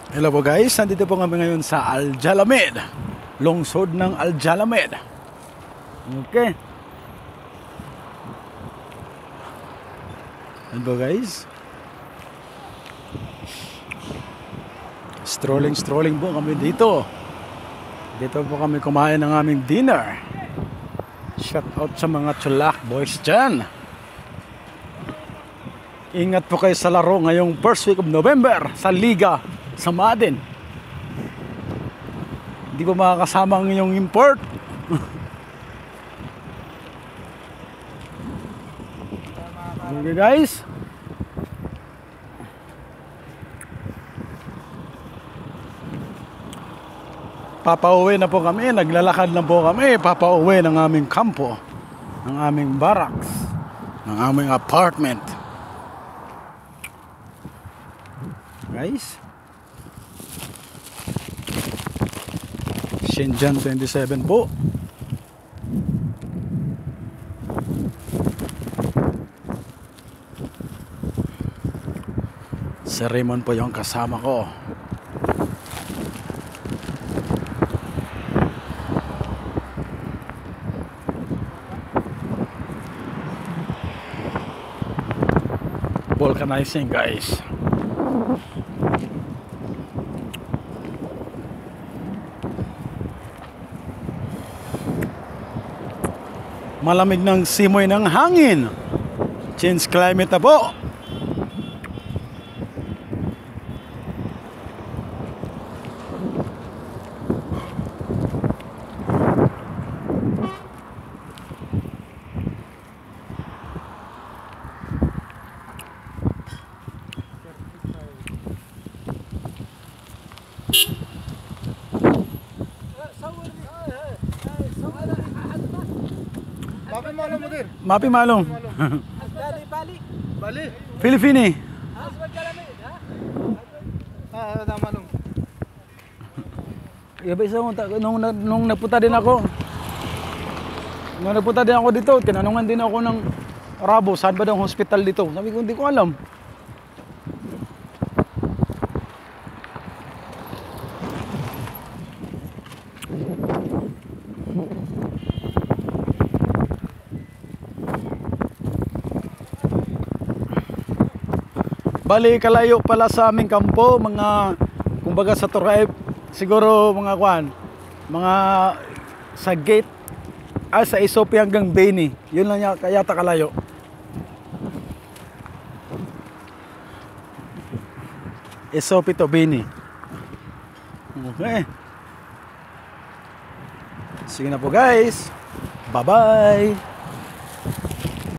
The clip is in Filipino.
Hello po guys, nandito po kami ngayon sa Al Jalamed, lungsod ng Al Jalamed. Okay. Ano po guys? Strolling po kami dito. Dito po kami kumain ng aming dinner. Shout out sa mga Tsulak boys dyan. Ingat po kayo sa laro ngayong first week of November sa Liga sa Madden. Hindi po makakasama ang inyong import. Okay guys. Papauwi na po kami, naglalakad na po kami. Papauwi ng aming kampo, ng aming barracks, ng aming apartment. Guys, Shenzhen 27 po. Si Raymond po yung kasama ko. Vulcanizing guys. Malamig ng simoy ng hangin. Change climate na po. Mapi malong. Bali. Filipini. Malong. Iba isa mo nung napunta din ako. Nung napunta din ako dito, tinanungan din ako ng Rabo, saan ba daw ang hospital dito? Sabi ko, hindi ko alam. Bali kalayo pala sa aming kampo, mga kumbaga sa Torreib, siguro mga kwan, mga sa gate sa Isopi hanggang Beni. Yun lang yata kalayo. Isopi to Beni. Okay. Sige na po guys. Bye-bye.